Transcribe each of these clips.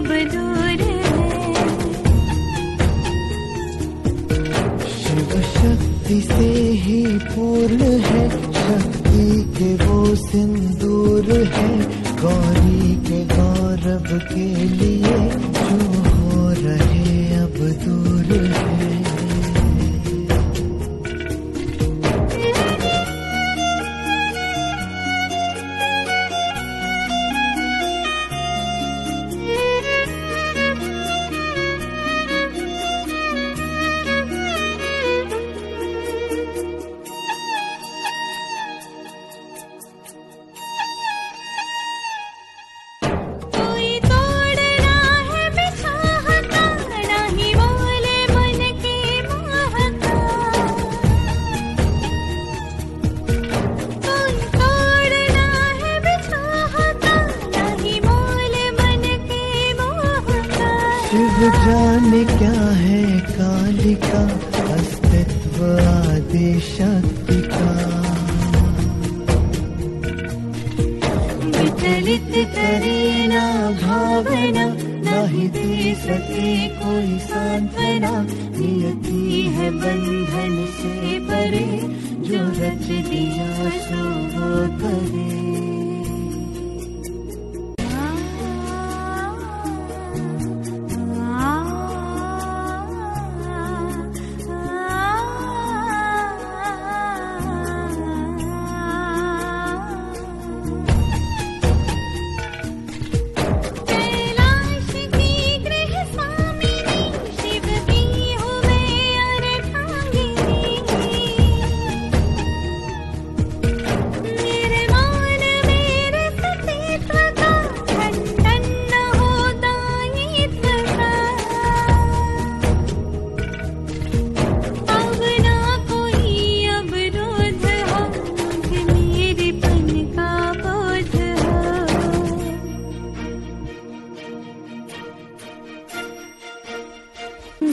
अब दूर है। शिव शक्ति से ही पूर्ण है, शक्ति के वो सिंदूर है, गौरी के गौरव के लिए जो हो रहे अब दूर है। शिव जाने क्या है कालिका, अस्तित्व आदि शक्ति का। विचलित करे ना भावना, नहीं दे सके कोई सांत्वना, नियति है बंधन से परे, जो रच दिया सो वो करे।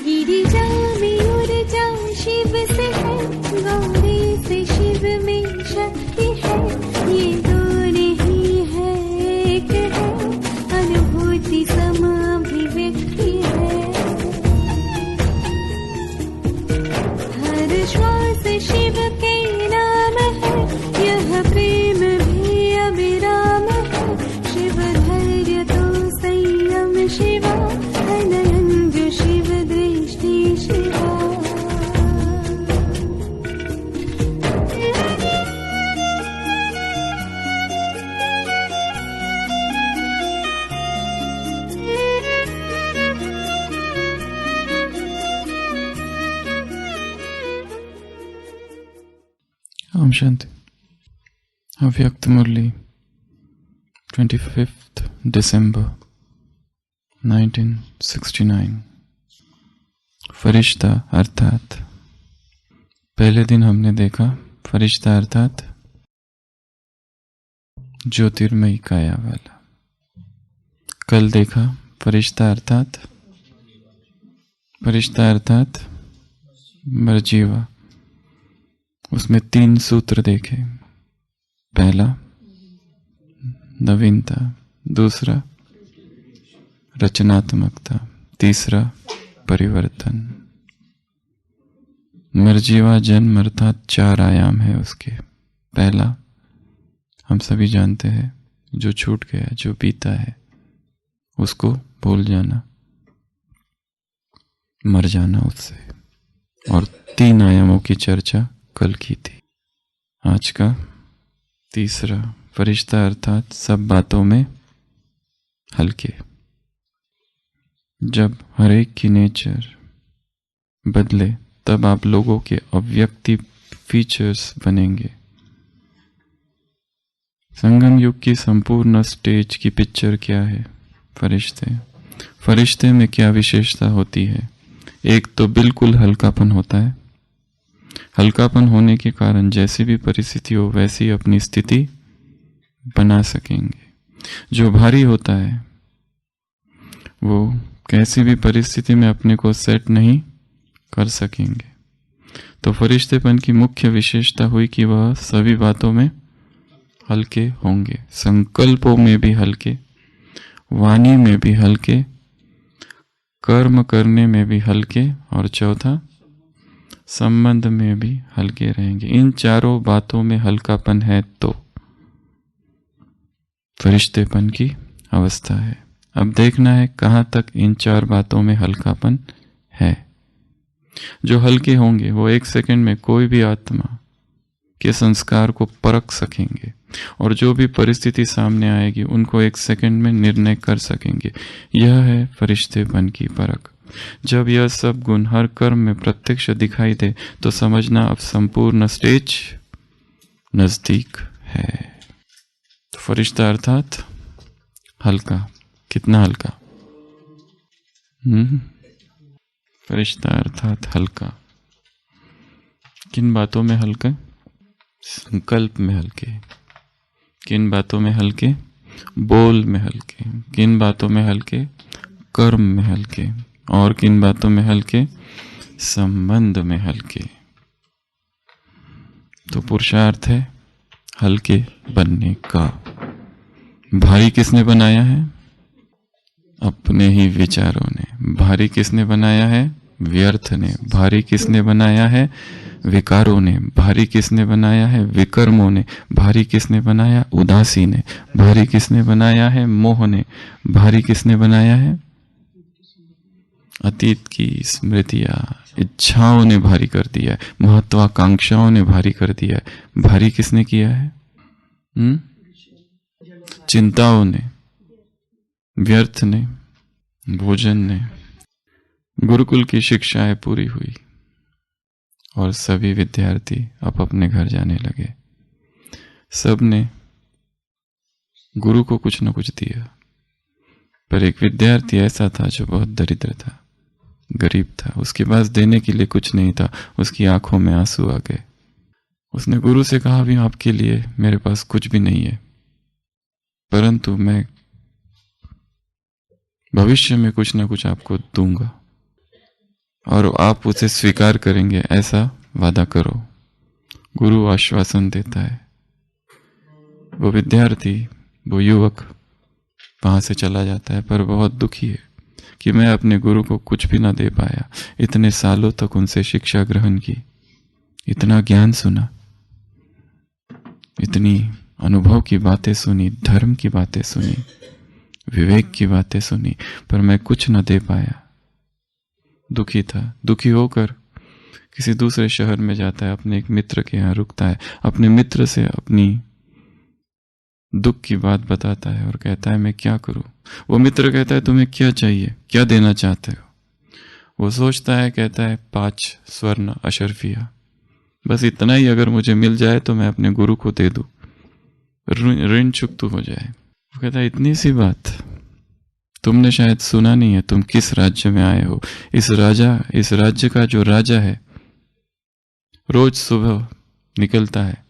गिरिजा में ऊर्जा शिव से है, गौरी से शिव में शक्ति है, ये दो नहीं है एक है, अनुभूति समाभिव्यक्ति है। हर श्वास शिव के नाम है, यह प्रेम भी अविराम है, शिव धैर्य तो संयम शिवा, अनंत शिव दृष्टि शिवा। ओम शांति। अव्यक्त मुरली 25th December 1969। फरिश्ता अर्थात पहले दिन हमने देखा फरिश्ता अर्थात ज्योतिर्मयी काया वाला। कल देखा फरिश्ता अर्थात मर्जीवा। उसमें 3 सूत्र देखे। पहला नवीनता, दूसरा रचनात्मकता, तीसरा परिवर्तन। मर्जीवा जन्म अर्थात 4 आयाम है उसके। पहला हम सभी जानते हैं, जो छूट गया, जो बीता है उसको भूल जाना, मर जाना उससे। और 3 आयामों की चर्चा कल की थी। आज का तीसरा फरिश्ता अर्थात सब बातों में हल्के। जब हर एक की नेचर बदले तब आप लोगों के अव्यक्ति फीचर्स बनेंगे। संगम युग की संपूर्ण स्टेज की पिक्चर क्या है? फरिश्ते में क्या विशेषता होती है? एक तो बिल्कुल हल्कापन होता है। हल्कापन होने के कारण जैसी भी परिस्थिति हो वैसी अपनी स्थिति बना सकेंगे। जो भारी होता है वो कैसी भी परिस्थिति में अपने को सेट नहीं कर सकेंगे। तो फरिश्तेपन की मुख्य विशेषता हुई कि वह सभी बातों में हल्के होंगे, संकल्पों में भी हल्के, वाणी में भी हल्के, कर्म करने में भी हल्के, और चौथा संबंध में भी हल्के रहेंगे। इन चारों बातों में हल्कापन है तो फरिश्तेपन की अवस्था है। अब देखना है कहाँ तक इन चार बातों में हल्कापन है। जो हल्के होंगे वो 1 सेकंड में कोई भी आत्मा के संस्कार को परख सकेंगे, और जो भी परिस्थिति सामने आएगी उनको 1 सेकंड में निर्णय कर सकेंगे। यह है फरिश्तेपन की परख। जब यह सब गुण हर कर्म में प्रत्यक्ष दिखाई दे तो समझना अब संपूर्ण स्टेज नजदीक है। तो फरिश्ता अर्थात हल्का। कितना हल्का? फरिश्ता अर्थात हल्का। किन बातों में हल्का? संकल्प में हल्के। किन बातों में हल्के? बोल में हल्के। किन बातों में हल्के? कर्म में हल्के। और किन बातों में हल्के? संबंध में हल्के। तो पुरुषार्थ है हल्के बनने का। भारी किसने बनाया है? अपने ही विचारों ने। भारी किसने बनाया है? व्यर्थ ने। भारी किसने बनाया है? विकारों ने। भारी किसने बनाया है? विकर्मों ने। भारी किसने बनाया? उदासी ने। भारी किसने बनाया है? मोह ने। भारी किसने बनाया है? अतीत की स्मृतियां, इच्छाओं ने भारी कर दिया है। महत्वाकांक्षाओं ने भारी कर दिया है। भारी किसने किया है? चिंताओं ने, व्यर्थ ने, भोजन ने। गुरुकुल की शिक्षाएं पूरी हुई और सभी विद्यार्थी अब अपने घर जाने लगे। सब ने गुरु को कुछ न कुछ दिया, पर एक विद्यार्थी ऐसा था जो बहुत दरिद्र था, गरीब था। उसके पास देने के लिए कुछ नहीं था। उसकी आंखों में आंसू आ गए। उसने गुरु से कहा, भी आपके लिए मेरे पास कुछ भी नहीं है, परंतु मैं भविष्य में कुछ ना कुछ आपको दूंगा और आप उसे स्वीकार करेंगे, ऐसा वादा करो। गुरु आश्वासन देता है। वो विद्यार्थी, वो युवक वहां से चला जाता है, पर बहुत दुखी है कि मैं अपने गुरु को कुछ भी ना दे पाया। इतने सालों तक उनसे शिक्षा ग्रहण की, इतना ज्ञान सुना, इतनी अनुभव की बातें सुनी, धर्म की बातें सुनी, विवेक की बातें सुनी, पर मैं कुछ न दे पाया। दुखी था। दुखी होकर किसी दूसरे शहर में जाता है, अपने एक मित्र के यहाँ रुकता है। अपने मित्र से अपनी दुख की बात बताता है और कहता है, मैं क्या करूं? वो मित्र कहता है, तुम्हें क्या चाहिए, क्या देना चाहते हो? वो सोचता है, कहता है 5 स्वर्ण अशर्फिया, बस इतना ही अगर मुझे मिल जाए तो मैं अपने गुरु को दे दूं, ऋण चुकता हो जाए। वो कहता है, इतनी सी बात? तुमने शायद सुना नहीं है, तुम किस राज्य में आए हो। इस राज्य का जो राजा है रोज सुबह निकलता है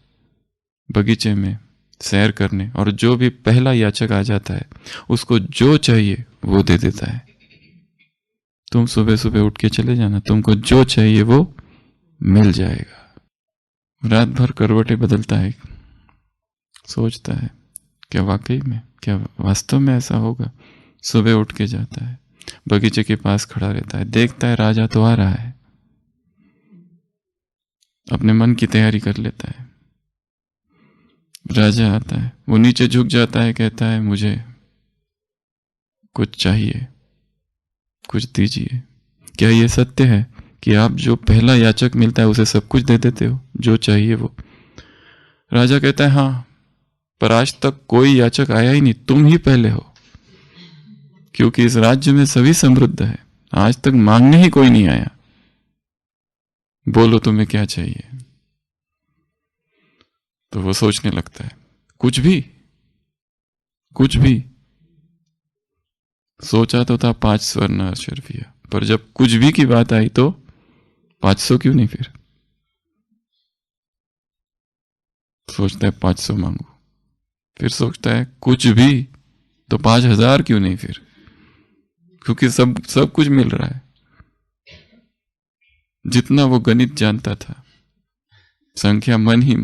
बगीचे में सैर करने, और जो भी पहला याचक आ जाता है उसको जो चाहिए वो दे देता है। तुम सुबह सुबह उठ के चले जाना, तुमको जो चाहिए वो मिल जाएगा। रात भर करवटें बदलता है, सोचता है क्या वाकई में, क्या वास्तव में ऐसा होगा? सुबह उठ के जाता है, बगीचे के पास खड़ा रहता है, देखता है राजा तो आ रहा है। अपने मन की तैयारी कर लेता है। राजा आता है, वो नीचे झुक जाता है, कहता है, मुझे कुछ चाहिए, कुछ दीजिए। क्या ये सत्य है कि आप जो पहला याचक मिलता है उसे सब कुछ दे देते हो, जो चाहिए वो? राजा कहता है, हाँ, पर आज तक कोई याचक आया ही नहीं, तुम ही पहले हो, क्योंकि इस राज्य में सभी समृद्ध है, आज तक मांगने ही कोई नहीं आया। बोलो तुम्हें क्या चाहिए? तो वो सोचने लगता है, कुछ भी। सोचा तो था 5 स्वर्ण अशर्फिया, पर जब कुछ भी की बात आई तो 500 क्यों नहीं? फिर सोचता है 500 मांगू, फिर सोचता है कुछ भी तो 5000 क्यों नहीं? फिर क्योंकि सब कुछ मिल रहा है। जितना वो गणित जानता था, संख्या मन ही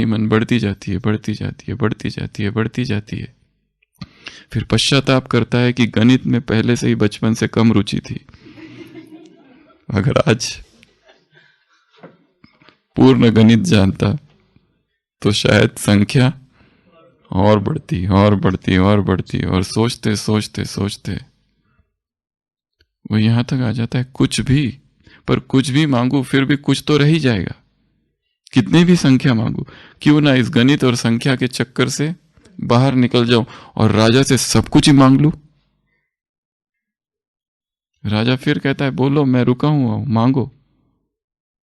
मन बढ़ती जाती है। फिर पश्चाताप करता है कि गणित में पहले से ही बचपन से कम रुचि थी। अगर आज पूर्ण गणित जानता तो शायद संख्या और बढ़ती और बढ़ती और बढ़ती, और सोचते सोचते सोचते वो यहां तक आ जाता है कुछ भी, पर कुछ भी मांगू फिर भी कुछ तो रह ही जाएगा। कितनी भी संख्या मांगू, क्यों ना इस गणित और संख्या के चक्कर से बाहर निकल जाऊं और राजा से सब कुछ ही मांग लूं। राजा फिर कहता है बोलो, मैं रुका हूं, मांगो।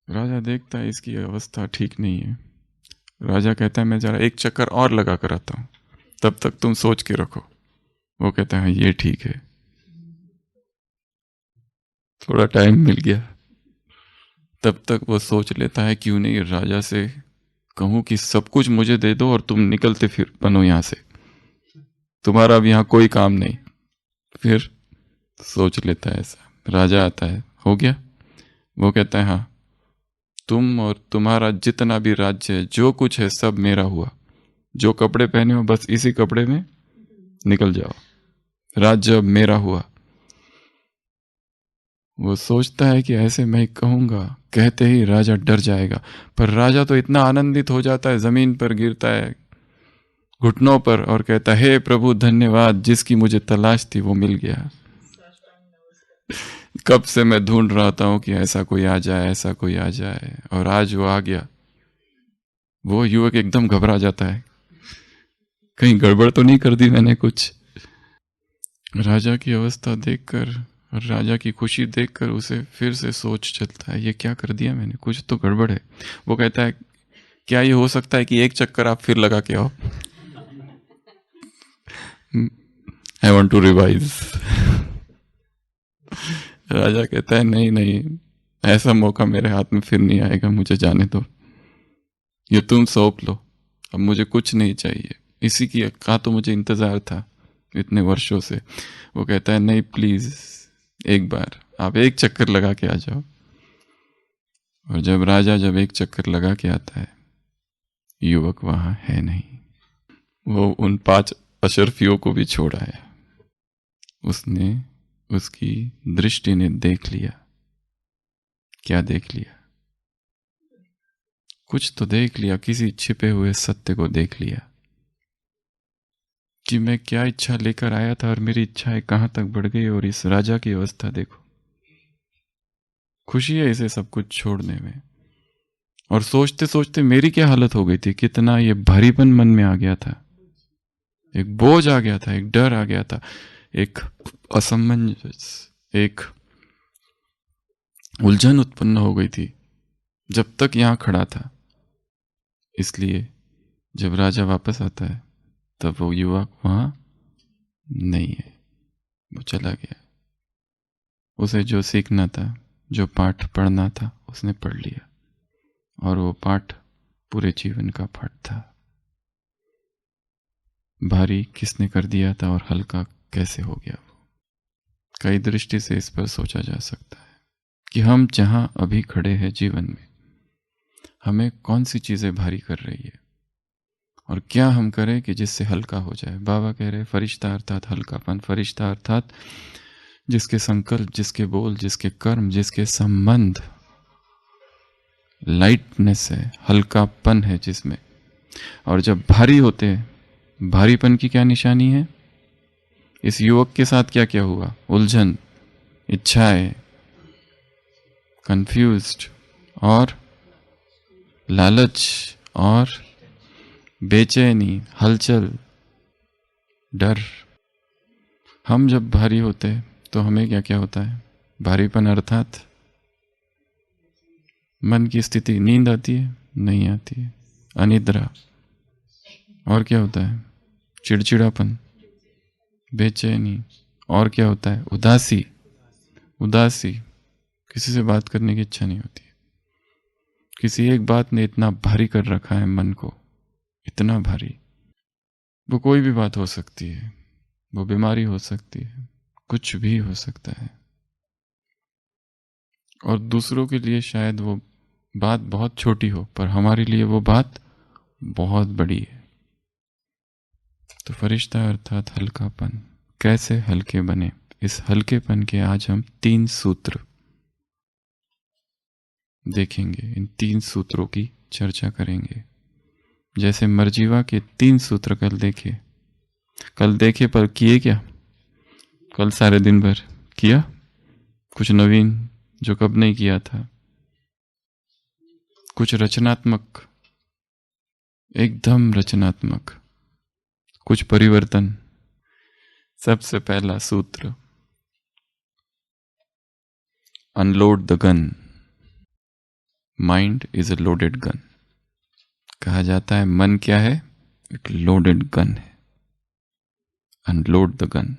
राजा देखता है इसकी अवस्था ठीक नहीं है। राजा कहता है मैं जरा एक चक्कर और लगा कर आता हूं, तब तक तुम सोच के रखो। वो कहता है ये ठीक है। थोड़ा टाइम मिल गया, तब तक वो सोच लेता है क्यों नहीं राजा से कहूं कि सब कुछ मुझे दे दो और तुम निकलते फिर बनो यहां से, तुम्हारा अब यहां कोई काम नहीं। फिर सोच लेता है ऐसा। राजा आता है, हो गया? वो कहता है हाँ, तुम और तुम्हारा जितना भी राज्य है, जो कुछ है सब मेरा हुआ। जो कपड़े पहने हो बस इसी कपड़े में निकल जाओ, राज्य अब मेरा हुआ। वो सोचता है कि ऐसे मैं कहूंगा, कहते ही राजा डर जाएगा, पर राजा तो इतना आनंदित हो जाता है, जमीन पर गिरता है घुटनों पर और कहता है हे प्रभु धन्यवाद, जिसकी मुझे तलाश थी वो मिल गया। कब से मैं ढूंढ रहा था कि ऐसा कोई आ जाए, ऐसा कोई आ जाए, और आज वो आ गया। वो युवक एकदम घबरा जाता है, कहीं गड़बड़ तो नहीं कर दी मैंने कुछ। राजा की अवस्था देखकर और राजा की खुशी देखकर उसे फिर से सोच चलता है ये क्या कर दिया मैंने, कुछ तो गड़बड़ है। वो कहता है क्या ये हो सकता है कि एक चक्कर आप फिर लगा के आओ? I want to revise. राजा कहता है नहीं नहीं, ऐसा मौका मेरे हाथ में फिर नहीं आएगा, मुझे जाने दो, ये तुम सौंप लो, अब मुझे कुछ नहीं चाहिए। इसी की का तो मुझे इंतजार था इतने वर्षों से। वो कहता है नहीं प्लीज, एक बार आप एक चक्कर लगा के आ जाओ। और जब राजा जब एक चक्कर लगा के आता है, युवक वहां है नहीं। वो उन 5 अशरफियों को भी छोड़ आया। उसने, उसकी दृष्टि ने देख लिया। क्या देख लिया? कुछ तो देख लिया, किसी छिपे हुए सत्य को देख लिया कि मैं क्या इच्छा लेकर आया था और मेरी इच्छाएं कहां तक बढ़ गई। और इस राजा की अवस्था देखो, खुशी है इसे सब कुछ छोड़ने में। और सोचते सोचते मेरी क्या हालत हो गई थी, कितना ये भारीपन मन में आ गया था, एक बोझ आ गया था, एक डर आ गया था, एक असमंजस, एक उलझन उत्पन्न हो गई थी जब तक यहां खड़ा था। इसलिए जब राजा वापस आता है तब वो युवक वहां नहीं है, वो चला गया। उसे जो सीखना था, जो पाठ पढ़ना था, उसने पढ़ लिया, और वो पाठ पूरे जीवन का पाठ था। भारी किसने कर दिया था और हल्का कैसे हो गया वो। कई दृष्टि से इस पर सोचा जा सकता है कि हम जहां अभी खड़े हैं जीवन में, हमें कौन सी चीजें भारी कर रही है और क्या हम करें कि जिससे हल्का हो जाए। बाबा कह रहे फरिश्ता अर्थात हल्कापन। फरिश्ता अर्थात जिसके संकल्प, जिसके बोल, जिसके कर्म, जिसके संबंध लाइटनेस है, हल्कापन है जिसमें। और जब भारी होते हैं, भारीपन की क्या निशानी है? इस युवक के साथ क्या क्या हुआ? उलझन, इच्छाएं, कंफ्यूज्ड, और लालच, और बेचैनी, हलचल, डर। हम जब भारी होते हैं तो हमें क्या क्या होता है? भारीपन अर्थात मन की स्थिति, नींद आती है? नहीं आती है। अनिद्रा। और क्या होता है? चिड़चिड़ापन, बेचैनी। और क्या होता है? उदासी। उदासी, किसी से बात करने की इच्छा नहीं होती। किसी एक बात ने इतना भारी कर रखा है मन को, इतना भारी। वो कोई भी बात हो सकती है, वो बीमारी हो सकती है, कुछ भी हो सकता है। और दूसरों के लिए शायद वो बात बहुत छोटी हो, पर हमारे लिए वो बात बहुत बड़ी है। तो फरिश्ता अर्थात हल्कापन, कैसे हल्के बने, इस हल्केपन के आज हम 3 सूत्र देखेंगे। इन 3 सूत्रों की चर्चा करेंगे। जैसे मरजीवा के 3 सूत्र कल देखे पर किए क्या? कल सारे दिन भर किया कुछ नवीन जो कब नहीं किया था, कुछ रचनात्मक, एकदम रचनात्मक, कुछ परिवर्तन। सबसे पहला सूत्र, unload the gun. Mind is a loaded gun. कहा जाता है मन क्या है? एक लोडेड गन है। अनलोड द गन,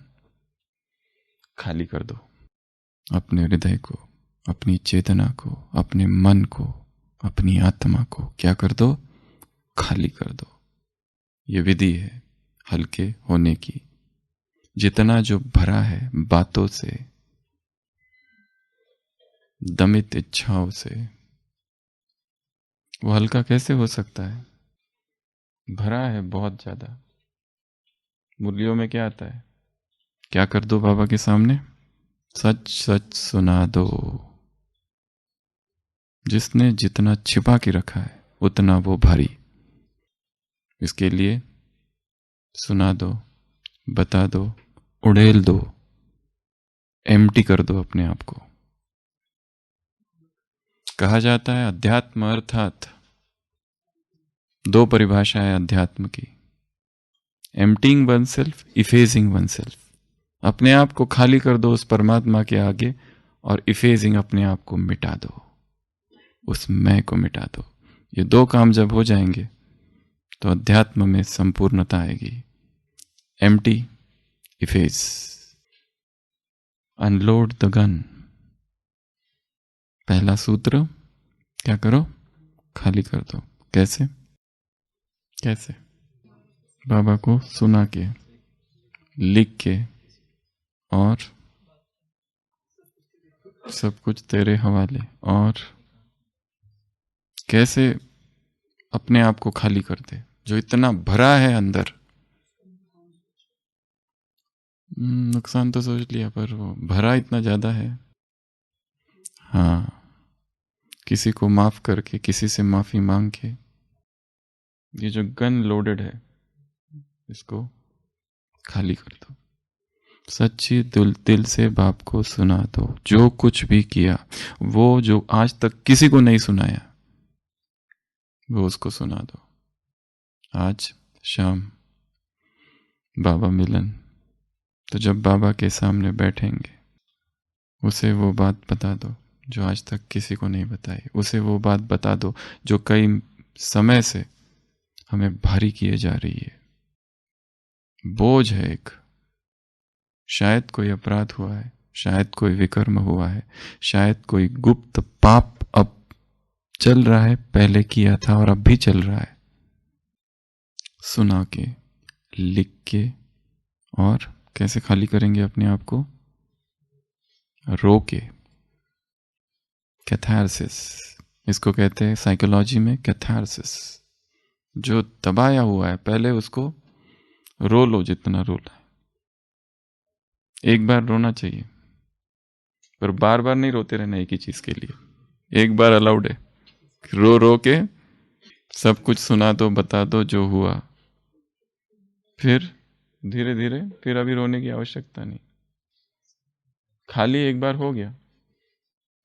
खाली कर दो अपने हृदय को, अपनी चेतना को, अपने मन को, अपनी आत्मा को। क्या कर दो? खाली कर दो। ये विधि है हल्के होने की। जितना जो भरा है बातों से, दमित इच्छाओं से, वो हल्का कैसे हो सकता है? भरा है बहुत ज्यादा। मुरलियों में क्या आता है? क्या कर दो बाबा के सामने? सच सच सुना दो। जिसने जितना छिपा के रखा है उतना वो भारी। इसके लिए सुना दो, बता दो, उड़ेल दो, एम्प्टी कर दो अपने आप को। कहा जाता है अध्यात्म अर्थात 2 परिभाषाएं अध्यात्म की, emptying oneself, effacing oneself. अपने आप को खाली कर दो उस परमात्मा के आगे, और इफेजिंग अपने आप को मिटा दो, उस मैं को मिटा दो। ये 2 काम जब हो जाएंगे तो अध्यात्म में संपूर्णता आएगी। Empty, इफेज, unload the gun. पहला सूत्र, क्या करो? खाली कर दो। कैसे? कैसे? बाबा को सुना के, लिख के, और सब कुछ तेरे हवाले। और कैसे अपने आप को खाली कर दे जो इतना भरा है अंदर। नुकसान तो सोच लिया, पर वो भरा इतना ज्यादा है। हाँ, किसी को माफ करके, किसी से माफी मांग के, ये जो गन लोडेड है इसको खाली कर दो। सच्ची दिल से बाप को सुना दो। जो कुछ भी किया, वो जो आज तक किसी को नहीं सुनाया, वो उसको सुना दो। आज शाम बाबा मिलन, तो जब बाबा के सामने बैठेंगे उसे वो बात बता दो जो आज तक किसी को नहीं बताई। उसे वो बात बता दो जो कई समय से हमें भारी किए जा रही है, बोझ है एक। शायद कोई अपराध हुआ है, शायद कोई विकर्म हुआ है, शायद कोई गुप्त पाप अब चल रहा है, पहले किया था और अब भी चल रहा है। सुना के, लिख के, और कैसे खाली करेंगे अपने आप को? रो के। कैथारसिस, इसको कहते हैं साइकोलॉजी में कैथारसिस। जो दबाया हुआ है पहले उसको रो लो जितना रोना है। एक बार रोना चाहिए, पर बार बार नहीं रोते रहना एक ही चीज के लिए। एक बार अलाउड है, रो रो के सब कुछ सुना दो, बता दो जो हुआ। फिर धीरे धीरे, फिर अभी रोने की आवश्यकता नहीं। खाली एक बार हो गया,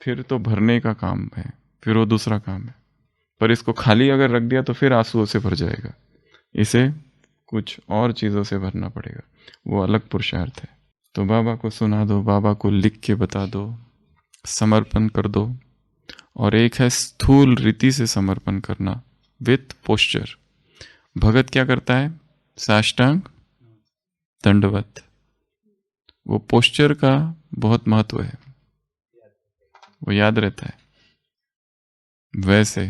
फिर तो भरने का काम है, फिर वो दूसरा काम है। पर इसको खाली अगर रख दिया तो फिर आंसुओं से भर जाएगा। इसे कुछ और चीजों से भरना पड़ेगा, वो अलग पुरुषार्थ है। तो बाबा को सुना दो, बाबा को लिख के बता दो, समर्पण कर दो। और एक है स्थूल रीति से समर्पण करना विथ पोस्चर। भगत क्या करता है? साष्टांग दंडवत। वो पोस्चर का बहुत महत्व है, वो याद रहता है। वैसे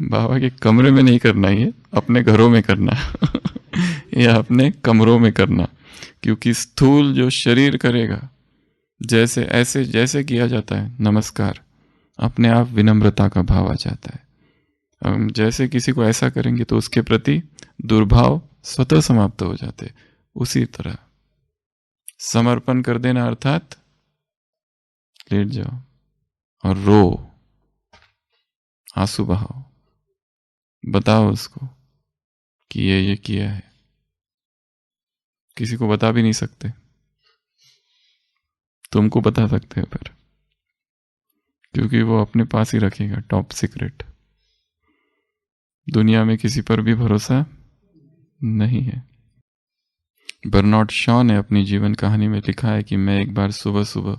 बाबा के कमरे में नहीं करना, ये अपने घरों में करना या अपने कमरों में करना। क्योंकि स्थूल जो शरीर करेगा, जैसे ऐसे जैसे किया जाता है नमस्कार, अपने आप विनम्रता का भाव आ जाता है। हम जैसे किसी को ऐसा करेंगे तो उसके प्रति दुर्भाव स्वतः समाप्त हो जाते। उसी तरह समर्पण कर देना अर्थात लेट जाओ और रो, आंसू बहाओ, बताओ उसको कि ये किया है। किसी को बता भी नहीं सकते, तुमको बता सकते हैं पर, क्योंकि वो अपने पास ही रखेगा, टॉप सीक्रेट। दुनिया में किसी पर भी भरोसा नहीं है। बर्नार्ड शॉ ने अपनी जीवन कहानी में लिखा है कि मैं एक बार सुबह सुबह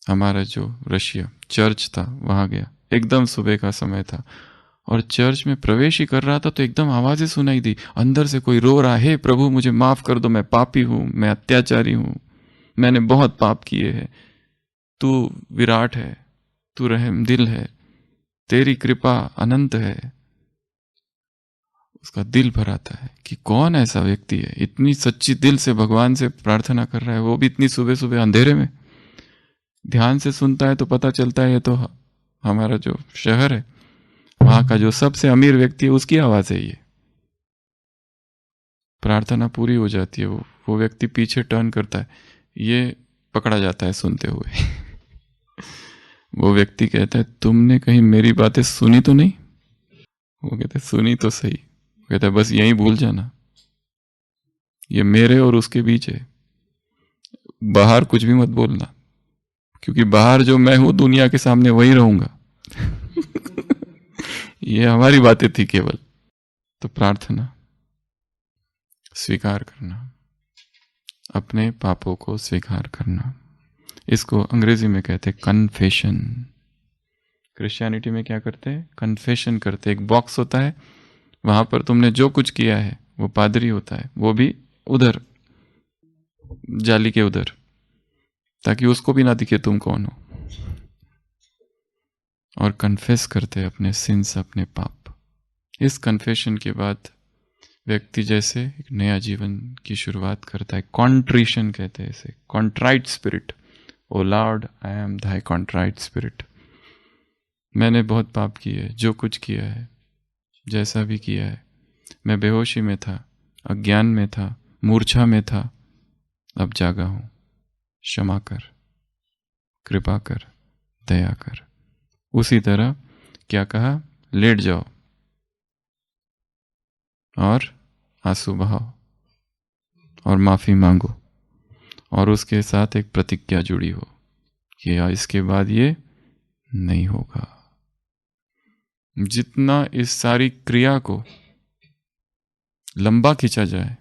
हमारा जो रशिया चर्च था वहां गया, एकदम सुबह का समय था, और चर्च में प्रवेश ही कर रहा था तो एकदम आवाजें सुनाई दी, अंदर से कोई रो रहा, हे प्रभु मुझे माफ कर दो, मैं पापी हूं, मैं अत्याचारी हूं, मैंने बहुत पाप किए हैं, तू विराट है, तू रहम दिल है, तेरी कृपा अनंत है। उसका दिल भर आता है कि कौन ऐसा व्यक्ति है इतनी सच्ची दिल से भगवान से प्रार्थना कर रहा है, वो भी इतनी सुबह सुबह अंधेरे में। ध्यान से सुनता है तो पता चलता है ये तो हमारा जो शहर है वहां का जो सबसे अमीर व्यक्ति है उसकी आवाज है ये। प्रार्थना पूरी हो जाती है, वो व्यक्ति पीछे टर्न करता है, ये पकड़ा जाता है सुनते हुए। वो व्यक्ति कहता है तुमने कहीं मेरी बातें सुनी तो नहीं? वो कहते सुनी तो सही। वो कहता है बस यहीं भूल जाना, ये मेरे और उसके बीच है, बाहर कुछ भी मत बोलना, क्योंकि बाहर जो मैं हूं दुनिया के सामने वही रहूंगा। ये हमारी बातें थी केवल। तो प्रार्थना, स्वीकार करना, अपने पापों को स्वीकार करना, इसको अंग्रेजी में कहते हैं कन्फेशन। क्रिश्चियनिटी में क्या करते हैं? कन्फेशन करते। एक बॉक्स होता है, वहां पर तुमने जो कुछ किया है, वो पादरी होता है, वो भी उधर जाली के उधर, ताकि उसको भी ना दिखे तुम कौन हो, और कन्फेस करते अपने सिंस, अपने पाप। इस कन्फेशन के बाद व्यक्ति जैसे एक नया जीवन की शुरुआत करता है। कॉन्ट्रिशन कहते हैं इसे, contrite spirit. O Lord I am thy contrite spirit. मैंने बहुत पाप किए, जो कुछ किया है, जैसा भी किया है, मैं बेहोशी में था, अज्ञान में था, मूर्छा में था, अब जागा हूं, क्षमा कर, कृपा कर, दया कर। उसी तरह क्या कहा? लेट जाओ और आंसू बहाओ और माफी मांगो, और उसके साथ एक प्रतिज्ञा जुड़ी हो कि इसके बाद ये नहीं होगा। जितना इस सारी क्रिया को लंबा खींचा जाए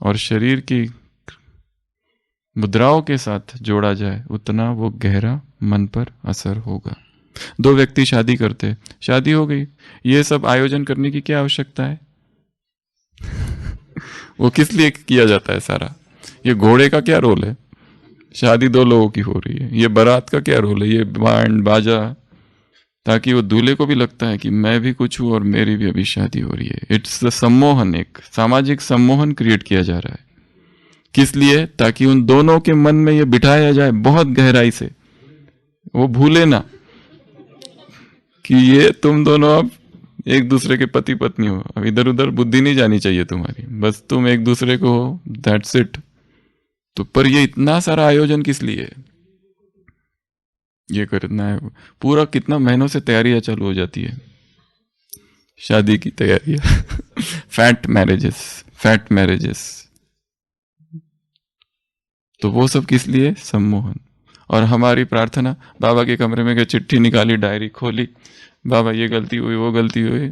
और शरीर की मुद्राओं के साथ जोड़ा जाए, उतना वो गहरा मन पर असर होगा। दो व्यक्ति शादी करते, शादी हो गई, ये सब आयोजन करने की क्या आवश्यकता है? वो किस लिए किया जाता है सारा? ये घोड़े का क्या रोल है? शादी दो लोगों की हो रही है। ये बारात का क्या रोल है? ये बैंड बाजा, ताकि वो दूल्हे को भी लगता है कि मैं भी कुछ हूं और मेरी भी अभी शादी हो रही है। इट्स द सम्मोहन, एक सामाजिक सम्मोहन क्रिएट किया जा रहा है। किस लिए? ताकि उन दोनों के मन में ये बिठाया जाए बहुत गहराई से, वो भूले ना कि ये तुम दोनों अब एक दूसरे के पति पत्नी हो। अब इधर उधर बुद्धि नहीं जानी चाहिए तुम्हारी, बस तुम एक दूसरे को हो, दैट्स इट। तो पर ये इतना सारा आयोजन किस लिए? ये करना है पूरा, कितना महीनों से तैयारियां चालू हो जाती है, शादी की तैयारियां। फैट मैरिजेस, तो वो सब किस लिए? सम्मोहन। और हमारी प्रार्थना, बाबा के कमरे में गए, चिट्ठी निकाली, डायरी खोली, बाबा ये गलती हुई, वो गलती हुई,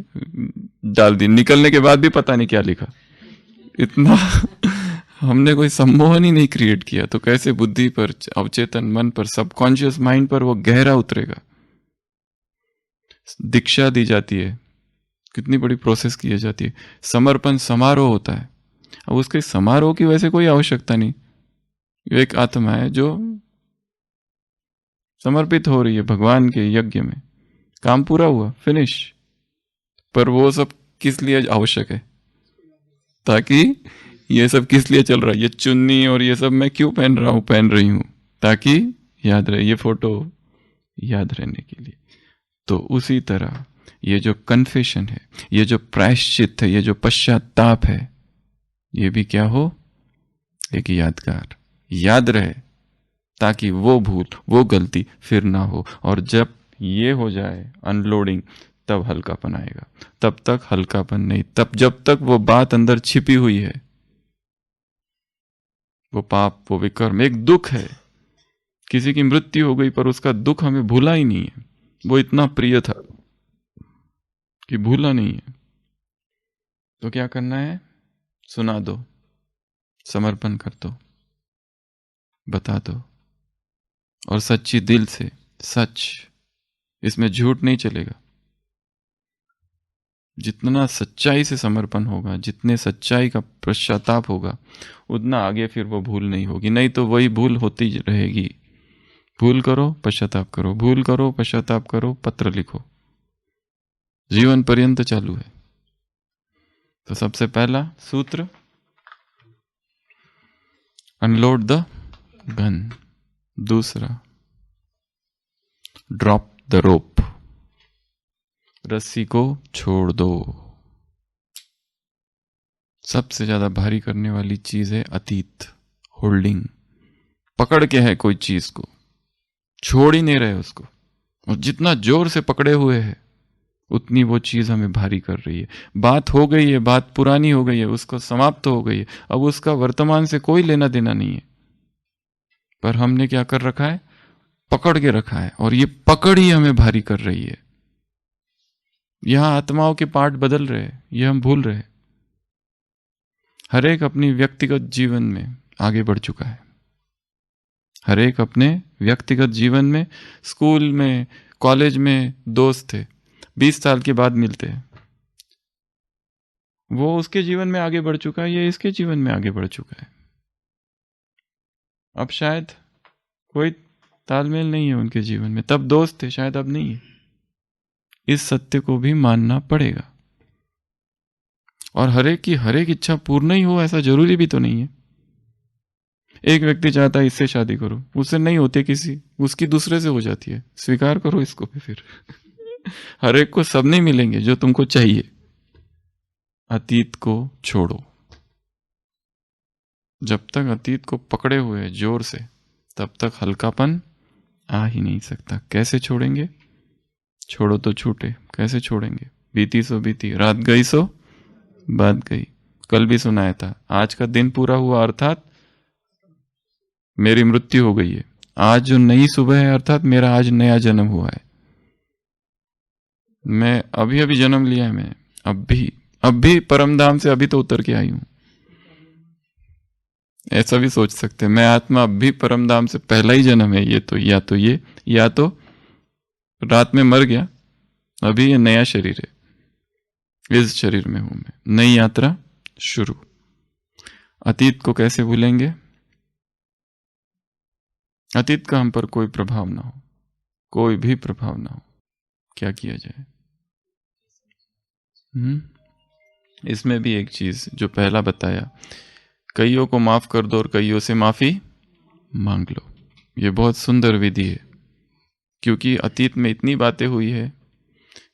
डाल दी। निकलने के बाद भी पता नहीं क्या लिखा। इतना हमने कोई सम्मोहन ही नहीं क्रिएट किया, तो कैसे बुद्धि पर, अवचेतन मन पर, सबकॉन्शियस माइंड पर वो गहरा उतरेगा? दीक्षा दी जाती है, कितनी बड़ी प्रोसेस की जाती है। समर्पण समारोह होता है, अब उसके समारोह की वैसे कोई आवश्यकता नहीं। एक आत्मा है जो समर्पित हो रही है भगवान के यज्ञ में, काम पूरा हुआ, फिनिश। पर वो सब किस लिए आवश्यक है? ताकि ये सब किस लिए चल रहा है? ये चुन्नी और ये सब मैं क्यों पहन रहा हूं, पहन रही हूं? ताकि याद रहे, ये फोटो याद रहने के लिए। तो उसी तरह ये जो कन्फेशन है, ये जो प्रायश्चित है, ये जो पश्चाताप है, ये भी क्या हो, एक यादगार, याद रहे, ताकि वो भूल, वो गलती फिर ना हो। और जब ये हो जाए अनलोडिंग, तब हल्कापन आएगा। तब तक हल्कापन नहीं, तब जब तक वो बात अंदर छिपी हुई है, वो पाप, वो विकर्म, एक दुख है। किसी की मृत्यु हो गई पर उसका दुख हमें भूला ही नहीं है। वो इतना प्रिय था कि भूला नहीं है। तो क्या करना है, सुना दो, समर्पण कर दो, बता दो, और सच्ची दिल से, सच, इसमें झूठ नहीं चलेगा। जितना सच्चाई से समर्पण होगा, जितने सच्चाई का पश्चाताप होगा, उतना आगे फिर वो भूल नहीं होगी। नहीं तो वही भूल होती रहेगी। भूल करो, पश्चाताप करो, भूल करो, पश्चाताप करो, पत्र लिखो, जीवन पर्यंत चालू है। तो सबसे पहला सूत्र, अनलोड द गन। दूसरा, ड्रॉप द रोप, रस्सी को छोड़ दो। सबसे ज्यादा भारी करने वाली चीज है अतीत, होल्डिंग, पकड़ के है कोई चीज को, छोड़ ही नहीं रहे उसको, और जितना जोर से पकड़े हुए है उतनी वो चीज हमें भारी कर रही है। बात हो गई है, बात पुरानी हो गई है, उसको समाप्त हो गई है, अब उसका वर्तमान से कोई लेना देना नहीं है, पर हमने क्या कर रखा है, पकड़ के रखा है, और ये पकड़ ही हमें भारी कर रही है। यहां आत्माओं के पार्ट बदल रहे हैं, ये हम भूल रहे हैं। हर एक अपनी व्यक्तिगत जीवन में आगे बढ़ चुका है, हर एक अपने व्यक्तिगत जीवन में, स्कूल में, कॉलेज में दोस्त थे, 20 साल के बाद मिलते हैं, वो उसके जीवन में आगे बढ़ चुका है, ये इसके जीवन में आगे बढ़ चुका है। अब शायद कोई तालमेल नहीं है उनके जीवन में, तब दोस्त थे, शायद अब नहीं है। इस सत्य को भी मानना पड़ेगा। और हर एक की हर एक इच्छा पूर्ण ही हो ऐसा जरूरी भी तो नहीं है। एक व्यक्ति चाहता है इससे शादी करो, उससे नहीं होती किसी, उसकी दूसरे से हो जाती है, स्वीकार करो इसको भी फिर। हर एक को सब नहीं मिलेंगे जो तुमको चाहिए। अतीत को छोड़ो। जब तक अतीत को पकड़े हुए जोर से, तब तक हल्कापन आ ही नहीं सकता। कैसे छोड़ेंगे? छोड़ो तो छूटे, कैसे छोड़ेंगे? बीती सो बीती, रात गई सो बात गई। कल भी सुनाया था, आज का दिन पूरा हुआ अर्थात मेरी मृत्यु हो गई है। आज जो नई सुबह है अर्थात मेरा आज नया जन्म हुआ है। मैं अभी अभी जन्म लिया है, मैं अब भी परमधाम से अभी तो उतर के आई हूं। ऐसा भी सोच सकते हैं, मैं आत्मा अब भी परमधाम से पहला ही जन्म है। ये तो या तो रात में मर गया, अभी ये नया शरीर है, इस शरीर में हूं मैं। नई यात्रा शुरू। अतीत को कैसे भूलेंगे? अतीत का हम पर कोई प्रभाव ना हो, कोई भी प्रभाव ना हो। क्या किया जाए? इसमें भी एक चीज जो पहला बताया, कईयों को माफ कर दो और कईयों से माफी मांग लो। ये बहुत सुंदर विधि है, क्योंकि अतीत में इतनी बातें हुई है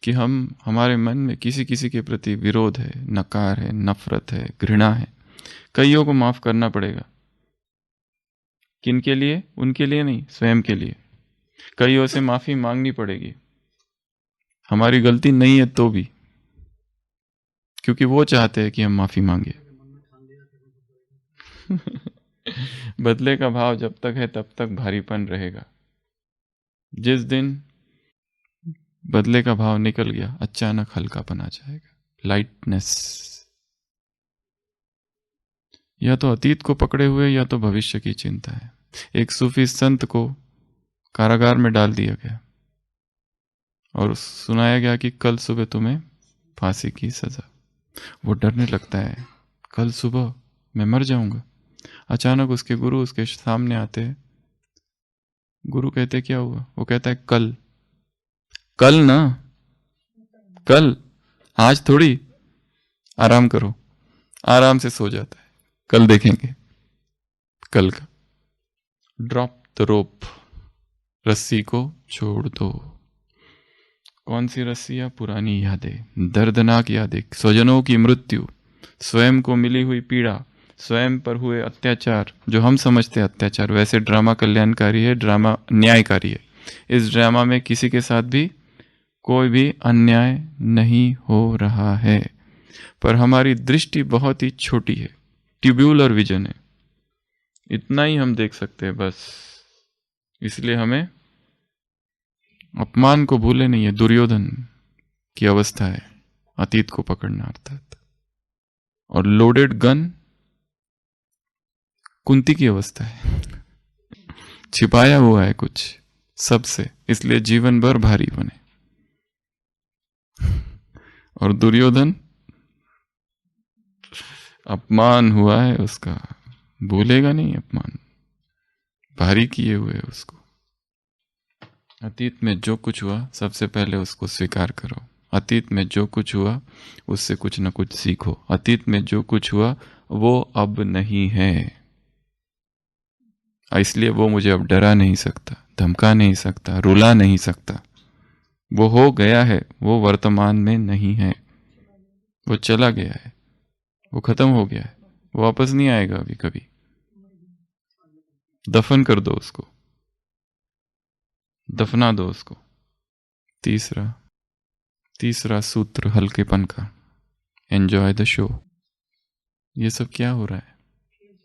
कि हमारे मन में किसी किसी के प्रति विरोध है, नकार है, नफरत है, घृणा है। कईयों को माफ करना पड़ेगा। किनके लिए? उनके लिए नहीं, स्वयं के लिए। कईयों से माफी मांगनी पड़ेगी, हमारी गलती नहीं है तो भी, क्योंकि वो चाहते हैं कि हम माफी मांगे। बदले का भाव जब तक है तब तक भारीपन रहेगा। जिस दिन बदले का भाव निकल गया, अचानक हल्कापन आ जाएगा, लाइटनेस। या तो अतीत को पकड़े हुए या तो भविष्य की चिंता है। एक सूफी संत को कारागार में डाल दिया गया और सुनाया गया कि कल सुबह तुम्हें फांसी की सजा। वो डरने लगता है, कल सुबह मैं मर जाऊंगा। अचानक उसके गुरु उसके सामने आते हैं। गुरु कहते क्या हुआ? वो कहता है कल ना, कल, आज थोड़ी, आराम करो। आराम से सो जाता है, कल देखेंगे, कल का। ड्रॉप द रोप, रस्सी को छोड़ दो। कौन सी रस्सियां? पुरानी यादें, दर्दनाक यादें, स्वजनों की मृत्यु, स्वयं को मिली हुई पीड़ा, स्वयं पर हुए अत्याचार, जो हम समझते हैं अत्याचार, वैसे ड्रामा कल्याणकारी है, ड्रामा न्यायकारी है। इस ड्रामा में किसी के साथ भी कोई भी अन्याय नहीं हो रहा है, पर हमारी दृष्टि बहुत ही छोटी है, ट्यूब्यूलर विजन है, इतना ही हम देख सकते हैं बस। इसलिए हमें अपमान को भूले नहीं है, दुर्योधन की अवस्था है अतीत को पकड़ना अर्थात, और लोडेड गन कुंती की अवस्था है, छिपाया हुआ है कुछ सबसे, इसलिए जीवन भर भारी बने। और दुर्योधन अपमान हुआ है उसका, भूलेगा नहीं अपमान, भारी किए हुए उसको। अतीत में जो कुछ हुआ सबसे पहले उसको स्वीकार करो। अतीत में जो कुछ हुआ उससे कुछ न कुछ सीखो। अतीत में जो कुछ हुआ वो अब नहीं है, इसलिए वो मुझे अब डरा नहीं सकता, धमका नहीं सकता, रुला नहीं सकता। वो हो गया है, वो वर्तमान में नहीं है, वो चला गया है, वो खत्म हो गया है, वो वापस नहीं आएगा अभी कभी। दफन कर दो उसको, दफना दो उसको। तीसरा सूत्र हल्केपन का, एंजॉय द शो। ये सब क्या हो रहा है?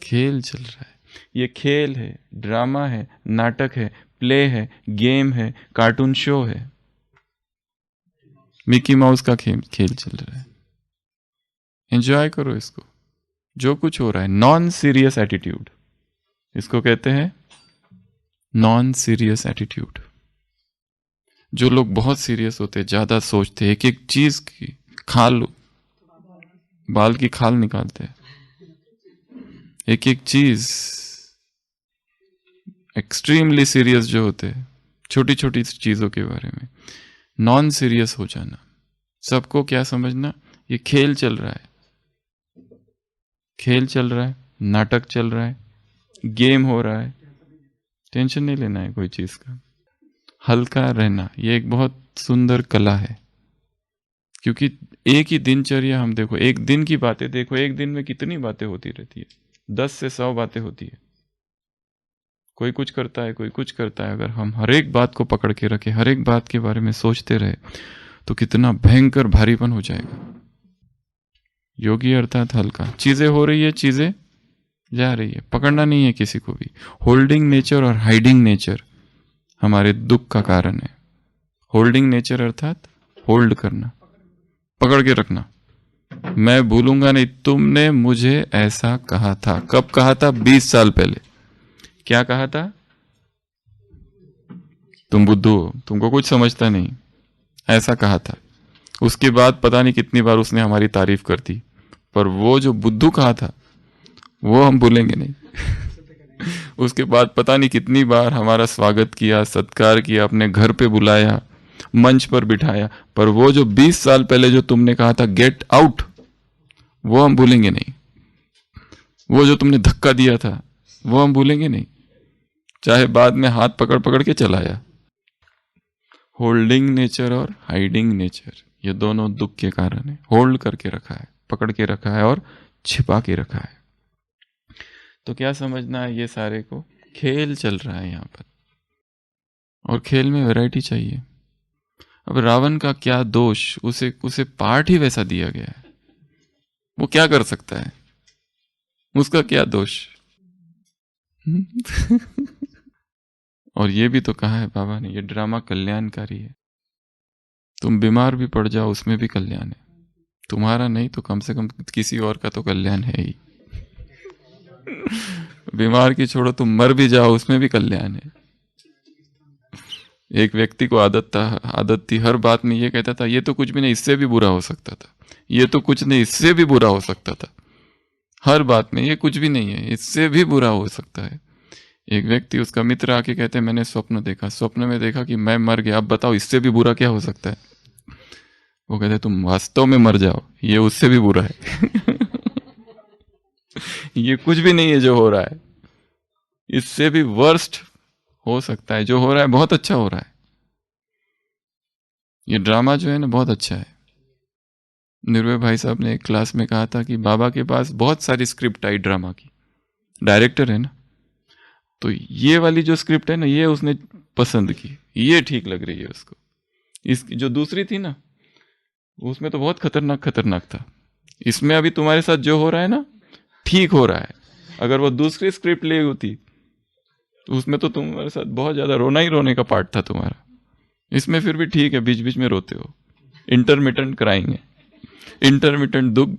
खेल चल रहा है। ये खेल है, ड्रामा है, नाटक है, प्ले है, गेम है, कार्टून शो है, मिकी माउस का खेल चल रहा है। एंजॉय करो इसको, जो कुछ हो रहा है। नॉन सीरियस एटीट्यूड, इसको कहते हैं नॉन सीरियस एटीट्यूड। जो लोग बहुत सीरियस होते, ज्यादा सोचते, एक एक चीज की खाल, बाल की खाल निकालते हैं, एक एक चीज एक्सट्रीमली सीरियस जो होते हैं, छोटी छोटी चीजों के बारे में नॉन सीरियस हो जाना। सबको क्या समझना, ये खेल चल रहा है, खेल चल रहा है, नाटक चल रहा है, गेम हो रहा है, टेंशन नहीं लेना है कोई चीज का। हल्का रहना, ये एक बहुत सुंदर कला है, क्योंकि एक ही दिनचर्या हम देखो, एक दिन की बातें देखो, एक दिन में कितनी बातें होती रहती है, 10 से 100 बातें होती है। कोई कुछ करता है, कोई कुछ करता है। अगर हम हर एक बात को पकड़ के रखे, हर एक बात के बारे में सोचते रहे, तो कितना भयंकर भारीपन हो जाएगा। योगी अर्थात हल्का, चीजें हो रही है, चीजें जा रही है, पकड़ना नहीं है किसी को भी। होल्डिंग नेचर और हाइडिंग नेचर हमारे दुख का कारण है। होल्डिंग नेचर अर्थात होल्ड करना, पकड़ के रखना। मैं भूलूंगा नहीं, तुमने मुझे ऐसा कहा था। कब कहा था? 20 साल पहले। क्या कहा था? तुम बुद्धू हो, तुमको कुछ समझता नहीं, ऐसा कहा था। उसके बाद पता नहीं कितनी बार उसने हमारी तारीफ कर दी, पर वो जो बुद्धू कहा था वो हम भूलेंगे नहीं। उसके बाद पता नहीं कितनी बार हमारा स्वागत किया, सत्कार किया, अपने घर पे बुलाया, मंच पर बिठाया, पर वो जो 20 साल पहले जो तुमने कहा था गेट आउट, वो हम भूलेंगे नहीं। वो जो तुमने धक्का दिया था वो हम भूलेंगे नहीं, चाहे बाद में हाथ पकड़ पकड़ के चलाया। होल्डिंग नेचर और हाइडिंग नेचर, ये दोनों दुख के कारण है। होल्ड करके रखा है, पकड़ के रखा है और छिपा के रखा है। तो क्या समझना है, ये सारे को खेल चल रहा है यहाँ पर, और खेल में वैरायटी चाहिए। अब रावण का क्या दोष, उसे पार्ट ही वैसा दिया गया है, वो क्या कर सकता है, उसका क्या दोष। और ये भी तो कहा है बाबा ने, ये ड्रामा कल्याणकारी है। तुम बीमार भी पड़ जाओ उसमें भी कल्याण है, तुम्हारा नहीं तो कम से कम किसी और का तो कल्याण है ही। बीमार की छोड़ो, तुम मर भी जाओ उसमें भी कल्याण है। एक व्यक्ति को आदत थी हर बात में ये कहता था, ये तो कुछ भी नहीं, इससे भी बुरा हो सकता था, ये तो कुछ नहीं, इससे भी बुरा हो सकता था। हर बात में ये कुछ भी नहीं है, इससे भी बुरा हो सकता है। एक व्यक्ति, उसका मित्र आके कहते हैं, मैंने स्वप्न देखा, स्वप्न में देखा कि मैं मर गया, अब बताओ इससे भी बुरा क्या हो सकता है। वो कहते तुम वास्तव में मर जाओ, ये उससे भी बुरा है। ये कुछ भी नहीं है जो हो रहा है, इससे भी वर्स्ट हो सकता है। जो हो रहा है बहुत अच्छा हो रहा है। ये ड्रामा जो है ना बहुत अच्छा है। निर्भय भाई साहब ने एक क्लास में कहा था कि बाबा के पास बहुत सारी स्क्रिप्ट आई ड्रामा की, डायरेक्टर है ना, तो ये वाली जो स्क्रिप्ट है ना ये उसने पसंद की, ये ठीक लग रही है उसको। इसकी जो दूसरी थी ना उसमें तो बहुत खतरनाक खतरनाक था। इसमें अभी तुम्हारे साथ जो हो रहा है ना ठीक हो रहा है, अगर वो दूसरी स्क्रिप्ट ले होती तो उसमें तो तुम्हारे साथ बहुत ज्यादा रोना ही रोने का पार्ट था तुम्हारा। इसमें फिर भी ठीक है, बीच बीच में रोते हो, इंटरमिटेंट क्राइंग है, इंटरमिटेंट दुख,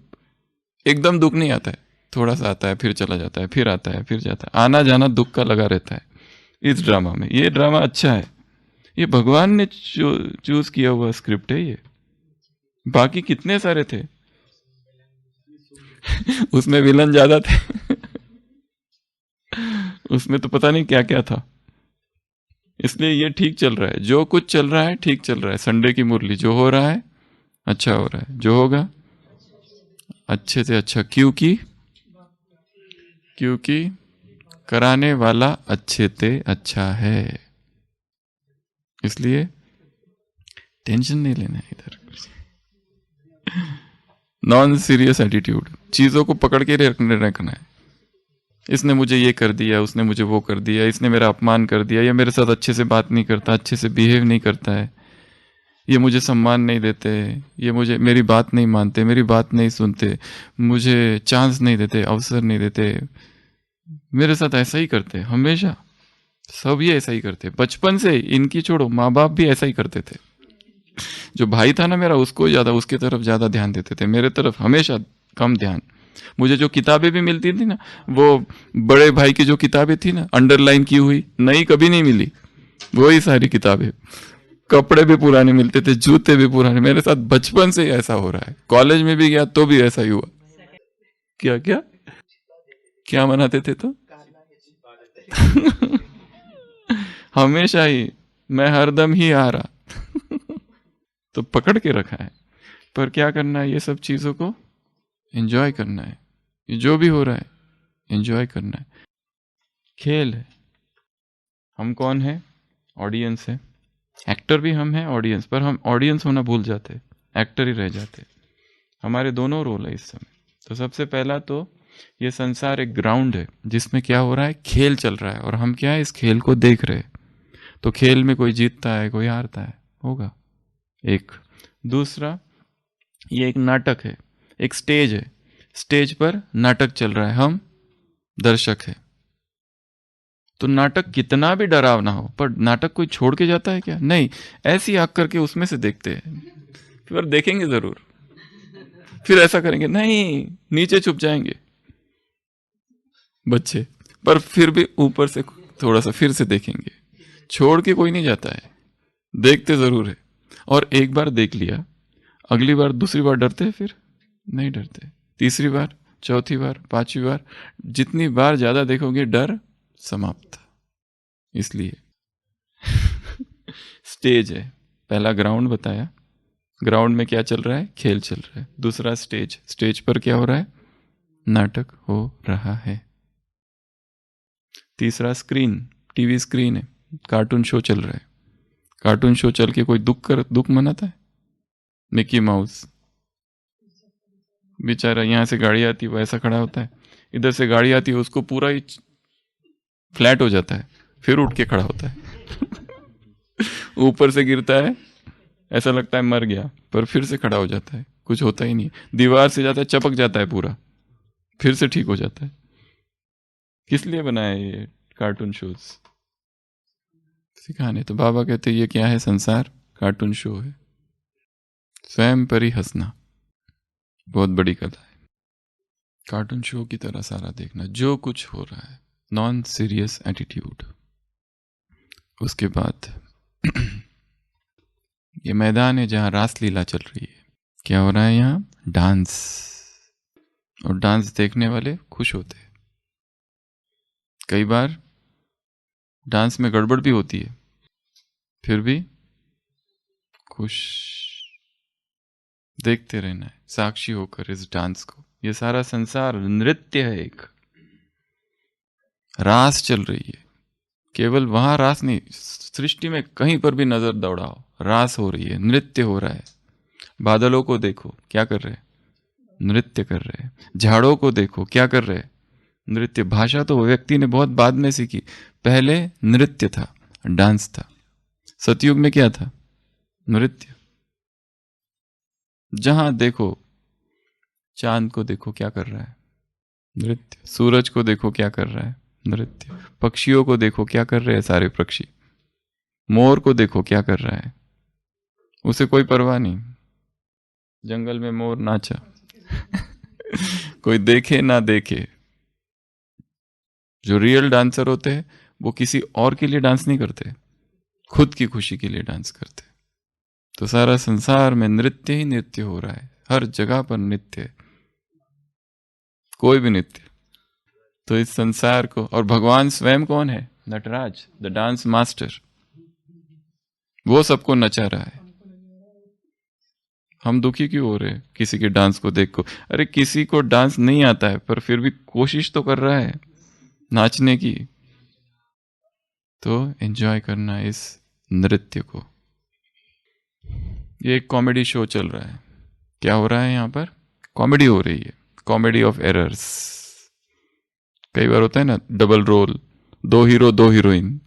एकदम दुख नहीं आता है, थोड़ा सा आता है फिर चला जाता है, फिर आता है फिर जाता है, आना जाना दुख का लगा रहता है इस ड्रामा में। ये ड्रामा अच्छा है, ये भगवान ने चूज किया हुआ स्क्रिप्ट है ये। बाकी कितने सारे थे उसमें विलन ज्यादा थे उसमें तो पता नहीं क्या क्या था। इसलिए ये ठीक चल रहा है, जो कुछ चल रहा है ठीक चल रहा है। संडे की मुरली जो हो रहा है अच्छा हो रहा है, जो होगा अच्छे से अच्छा, क्योंकि कराने वाला अच्छे से अच्छा है। इसलिए टेंशन नहीं लेना है इधर। नॉन सीरियस एटीट्यूड, चीजों को पकड़ के रखना है। इसने मुझे ये कर दिया, उसने मुझे वो कर दिया, इसने मेरा अपमान कर दिया, या मेरे साथ अच्छे से बात नहीं करता, अच्छे से बिहेव नहीं करता है, ये मुझे सम्मान नहीं देते, ये मुझे मेरी बात नहीं मानते, मेरी बात नहीं सुनते, मुझे चांस नहीं देते, अवसर नहीं देते, मेरे साथ ऐसा ही करते हमेशा। सब ये ऐसा ही करते, बचपन से इनकी छोड़ो, माँ बाप भी ऐसा ही करते थे। जो भाई था ना मेरा उसको ज्यादा, उसके तरफ ज्यादा ध्यान देते थे, मेरे तरफ हमेशा कम ध्यान। मुझे जो किताबें भी मिलती थी ना, वो बड़े भाई की जो किताबें थी ना अंडरलाइन की हुई, नई कभी नहीं मिली, वही सारी किताबें। कपड़े भी पुराने मिलते थे, जूते भी पुराने। मेरे साथ बचपन से ही ऐसा हो रहा है, कॉलेज में भी गया तो भी ऐसा ही हुआ। क्या क्या क्या मनाते थे तो हमेशा ही, मैं हरदम ही आ रहा तो पकड़ के रखा है। पर क्या करना है, ये सब चीजों को एंजॉय करना है। ये जो भी हो रहा है एंजॉय करना है। खेल है, हम कौन है, ऑडियंस है। एक्टर भी हम हैं, ऑडियंस, पर हम ऑडियंस होना भूल जाते, एक्टर ही रह जाते। हमारे दोनों रोल है इस समय। तो सबसे पहला तो ये संसार एक ग्राउंड है जिसमें क्या हो रहा है, खेल चल रहा है, और हम क्या है, इस खेल को देख रहे हैं। तो खेल में कोई जीतता है कोई हारता है, होगा एक। दूसरा, ये एक नाटक है, एक स्टेज है, स्टेज पर नाटक चल रहा है, हम दर्शक है। तो नाटक कितना भी डरावना हो, पर नाटक कोई छोड़ के जाता है क्या, नहीं, ऐसी आग करके उसमें से देखते हैं, फिर देखेंगे जरूर, फिर ऐसा करेंगे, नहीं नीचे छुप जाएंगे बच्चे, पर फिर भी ऊपर से थोड़ा सा फिर से देखेंगे। छोड़ के कोई नहीं जाता है, देखते जरूर है। और एक बार देख लिया, अगली बार दूसरी बार डरते हैं, फिर नहीं डरते, तीसरी बार, चौथी बार, पांचवी बार, जितनी बार ज्यादा देखोगे डर समाप्त। इसलिए स्टेज है, पहला ग्राउंड बताया, ग्राउंड में क्या चल रहा है, खेल चल रहा है। दूसरा स्टेज, स्टेज पर क्या हो रहा है, नाटक हो रहा है। तीसरा स्क्रीन, टीवी स्क्रीन है, कार्टून शो चल रहा है। कार्टून शो चल के कोई दुख मनाता है, मिकी माउस बेचारा, यहां से गाड़ी आती है वो ऐसा खड़ा होता है, इधर से गाड़ी आती है उसको पूरा ही फ्लैट हो जाता है, फिर उठ के खड़ा होता है ऊपर से गिरता है, ऐसा लगता है मर गया, पर फिर से खड़ा हो जाता है, कुछ होता ही नहीं। दीवार से जाता है, चपक जाता है पूरा, फिर से ठीक हो जाता है। किस लिए बनाया ये कार्टून शोज, सिखाने। तो बाबा कहते ये क्या है, संसार कार्टून शो है। स्वयं पर ही हंसना बहुत बड़ी कला है, कार्टून शो की तरह सारा देखना जो कुछ हो रहा है, नॉन सीरियस एटीट्यूड। उसके बाद ये मैदान है जहां रासलीला चल रही है। क्या हो रहा है यहाँ, डांस, और डांस देखने वाले खुश होते हैं। कई बार डांस में गड़बड़ भी होती है, फिर भी खुश, देखते रहना है साक्षी होकर इस डांस को। ये सारा संसार नृत्य है, एक रास चल रही है, केवल वहां रास नहीं, सृष्टि में कहीं पर भी नजर दौड़ाओ, रास हो रही है, नृत्य हो रहा है। बादलों को देखो, क्या कर रहे हैं? नृत्य कर रहे हैं। झाड़ों को देखो, क्या कर रहे हैं? नृत्य। भाषा तो व्यक्ति ने बहुत बाद में सीखी, पहले नृत्य था, डांस था। सतयुग में क्या था? नृत्य। जहां देखो, चांद को देखो क्या कर रहा है? नृत्य। सूरज को देखो क्या कर रहा है? नृत्य। पक्षियों को देखो क्या कर रहे हैं सारे पक्षी। मोर को देखो क्या कर रहा है, उसे कोई परवाह नहीं। जंगल में मोर नाचा कोई देखे ना देखे। जो रियल डांसर होते हैं वो किसी और के लिए डांस नहीं करते, खुद की खुशी के लिए डांस करते। तो सारा संसार में नृत्य ही नृत्य हो रहा है, हर जगह पर नृत्य है, कोई भी नृत्य। तो इस संसार को, और भगवान स्वयं कौन है? Nataraj, the dance master. वो सबको नचा रहा है। हम दुखी क्यों हो रहे हैं किसी के डांस को देख को? अरे किसी को डांस नहीं आता है पर फिर भी कोशिश तो कर रहा है नाचने की। तो एंजॉय करना इस नृत्य को। ये एक कॉमेडी शो चल रहा है। क्या हो रहा है यहाँ पर? कॉमेडी हो रही है, कॉमेडी ऑफ एरर्स। कई बार होता है ना डबल रोल, दो हीरो दो हीरोइन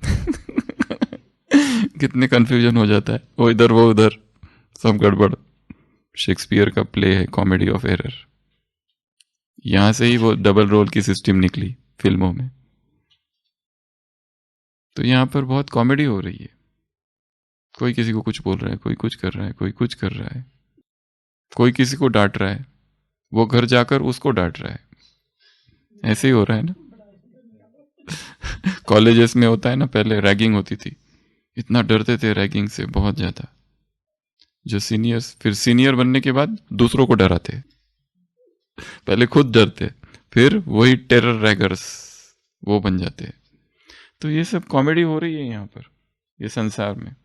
कितने कंफ्यूजन हो जाता है, वो इधर वो उधर, सब गड़बड़। शेक्सपियर का प्ले है कॉमेडी ऑफ एरर। यहां से ही वो डबल रोल की सिस्टम निकली फिल्मों में। तो यहां पर बहुत कॉमेडी हो रही है। कोई किसी को कुछ बोल रहा है, कोई कुछ कर रहा है, कोई कुछ कर रहा है, कोई किसी को डांट रहा है, वो घर जाकर उसको डांट रहा है। ऐसे ही हो रहा है ना कॉलेजेस में होता है ना, पहले रैगिंग होती थी, इतना डरते थे रैगिंग से, बहुत ज्यादा। जो सीनियर्स, फिर सीनियर बनने के बाद दूसरों को डराते, पहले खुद डरते, फिर वही टेरर रैगर्स वो बन जाते हैं। तो ये सब कॉमेडी हो रही है यहाँ पर, ये संसार में।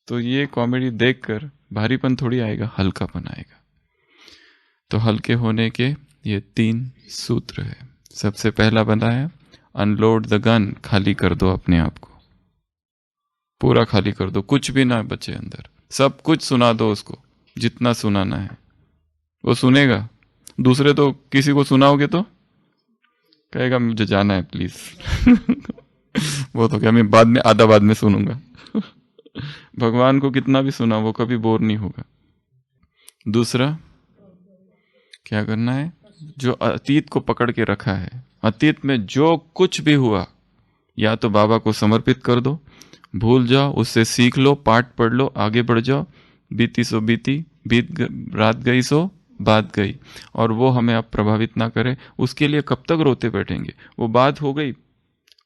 तो ये कॉमेडी देखकर भारीपन थोड़ी आएगा, हल्कापन आएगा। तो हल्के होने के ये 3 सूत्र है। सबसे पहला बनाया, अनलोड द गन, खाली कर दो अपने आप को, पूरा खाली कर दो, कुछ भी ना बचे अंदर, सब कुछ सुना दो उसको, जितना सुनाना है वो सुनेगा। दूसरे तो किसी को सुनाओगे तो कहेगा मुझे जाना है प्लीज वो तो क्या, मैं बाद में, आधा बाद में सुनूंगा भगवान को कितना भी सुना वो कभी बोर नहीं होगा। दूसरा क्या करना है? जो अतीत को पकड़ के रखा है, अतीत में जो कुछ भी हुआ, या तो बाबा को समर्पित कर दो, भूल जाओ, उससे सीख लो, पाठ पढ़ लो, आगे बढ़ जाओ। बीती सो बीती, रात गई सो बात गई, और वो हमें अब प्रभावित ना करे। उसके लिए कब तक रोते बैठेंगे? वो बात हो गई,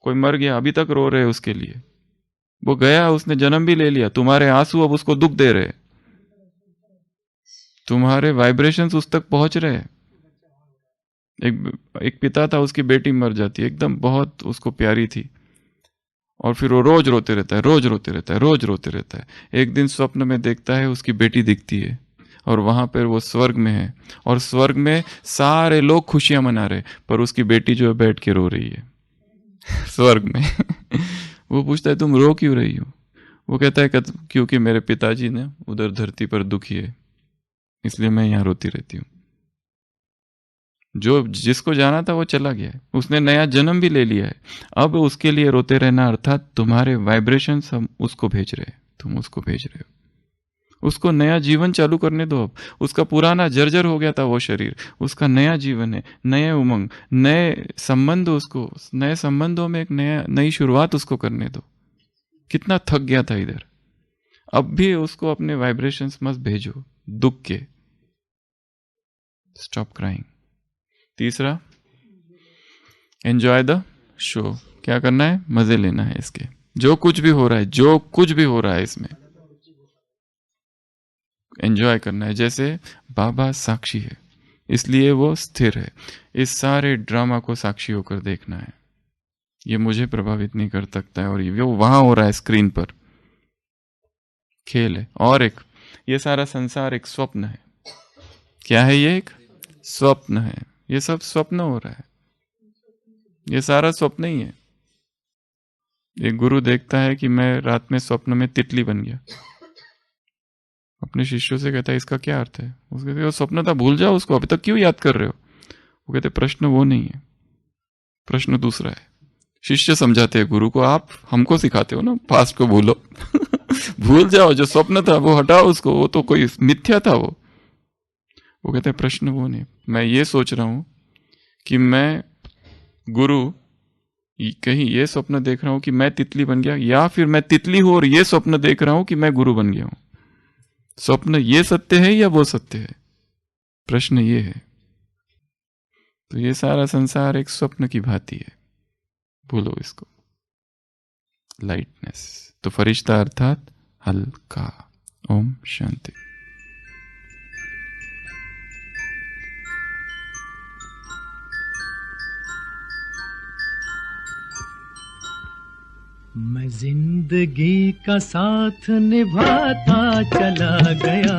कोई मर गया, अभी तक रो रहे उसके लिए। वो गया, उसने जन्म भी ले लिया, तुम्हारे आंसू अब उसको दुख दे रहे, तुम्हारे वाइब्रेशंस उस तक पहुंच रहे। एक पिता था, उसकी बेटी मर जाती, एकदम बहुत उसको प्यारी थी, और फिर वो रोज रोते रहता है, रोज रोते रहता है, रोज रोते रहता है। एक दिन स्वप्न में देखता है उसकी बेटी दिखती है, और वहां पर वो स्वर्ग में है, और स्वर्ग में सारे लोग खुशियां मना रहे, पर उसकी बेटी जो है बैठ के रो रही है स्वर्ग में वो पूछता है तुम रो क्यों रही हो? वो कहता है क्योंकि मेरे पिताजी ने उधर धरती पर दुखी है, इसलिए मैं यहाँ रोती रहती हूँ। जो जिसको जाना था वो चला गया है, उसने नया जन्म भी ले लिया है, अब उसके लिए रोते रहना, अर्थात तुम्हारे वाइब्रेशंस हम उसको भेज रहे हैं, तुम उसको भेज रहे हो। उसको नया जीवन चालू करने दो। अब उसका पुराना जर्जर हो गया था वो शरीर, उसका नया जीवन है, नए उमंग, नए संबंध, उसको नए संबंधों में एक नई शुरुआत उसको करने दो। कितना थक गया था इधर, अब भी उसको अपने वाइब्रेशंस मत भेजो दुख के। Stop crying. तीसरा, एंजॉय द शो। क्या करना है? मजे लेना है इसके, जो कुछ भी हो रहा है, जो कुछ भी हो रहा है इसमें एंजॉय करना है। जैसे बाबा साक्षी है, इसलिए वो स्थिर है। इस सारे ड्रामा को साक्षी होकर देखना है, ये मुझे प्रभावित नहीं कर सकता है, और ये वहां हो रहा है स्क्रीन पर, खेल है। और एक, ये सारा संसार एक स्वप्न है। क्या है ये? एक स्वप्न है। ये सब स्वप्न हो रहा है, ये सारा स्वप्न ही है। एक गुरु देखता है कि मैं रात में स्वप्न में तितली बन गया, अपने शिष्यों से कहता है इसका क्या अर्थ है? उसको कहते वो स्वप्न था, भूल जाओ उसको, अभी तक क्यों याद कर रहे हो? वो कहते प्रश्न वो नहीं है, प्रश्न दूसरा है। शिष्य समझाते हैं गुरु को, आप हमको सिखाते हो ना पास्ट को भूलो भूल जाओ, जो स्वप्न था वो हटाओ उसको, वो तो कोई मिथ्या था वो कहते हैं प्रश्न वो नहीं, मैं ये सोच रहा हूं कि मैं गुरु कहीं ये स्वप्न देख रहा हूं कि मैं तितली बन गया, या फिर मैं तितली हूं और ये स्वप्न देख रहा हूं कि मैं गुरु बन गया हूं। स्वप्न ये सत्य है या वो सत्य है? प्रश्न ये है। तो ये सारा संसार एक स्वप्न की भांति है, भूलो इसको। लाइटनेस तो फरिश्ता अर्थात हल्का। ओम शांति। मैं जिंदगी का साथ निभाता चला गया,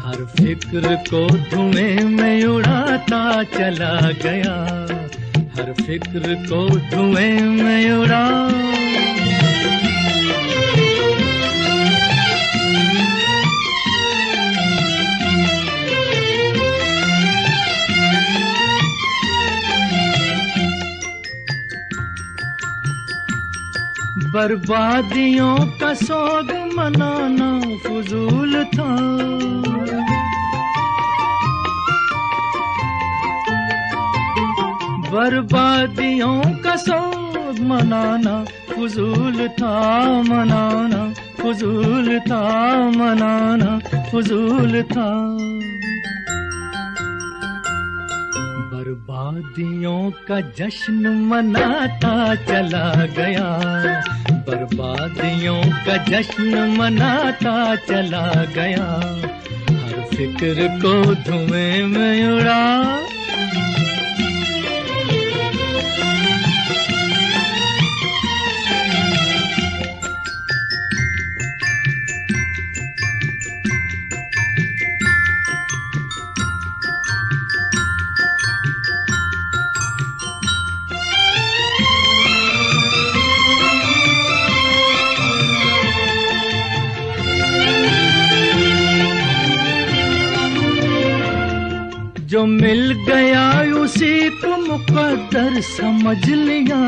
हर फिक्र को धुएं में उड़ाता चला गया, हर फिक्र को धुएं में उड़ा। बर्बादियों का सोग मनाना फजूल था, बर्बादियों का सोग मनाना फजूल था, मनाना फजूल था, मनाना फजूल था। बर्बादियों का जश्न मनाता चला गया, बर्बादियों का जश्न मनाता चला गया, हर फिक्र को धुएं में उड़ा। जो मिल गया उसी को मुकद्दर समझ लिया,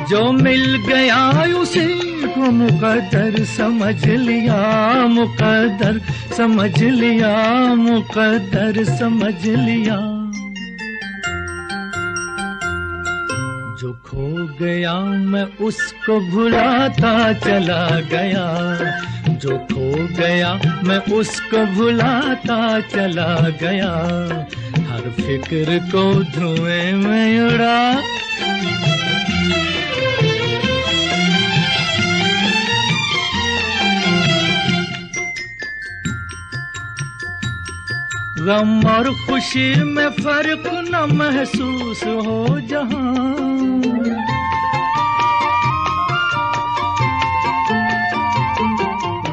जो मिल गया उसी को मुकद्दर समझ लिया, मुकद्दर समझ लिया, मुकद्दर समझ लिया। जो खो गया मैं उसको भुलाता चला गया, जो खो गया मैं उसको भुलाता चला गया, हर फिक्र को धुएं में उड़ा। गम और खुशी में फर्क न महसूस हो जहां,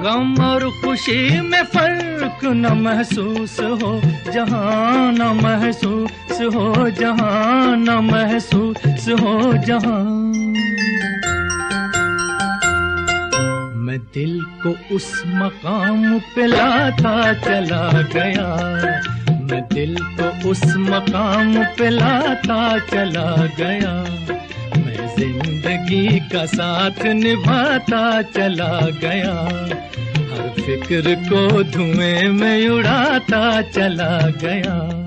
गम और खुशी में फर्क न महसूस हो जहां, न महसूस हो जहां, न महसूस हो जहां। मैं दिल को उस मकाम पे लाता चला गया, मैं दिल को उस मकाम पे लाता चला गया, मैं जिंदगी का साथ निभाता चला गया, हर फिक्र को धुएं में उड़ाता चला गया।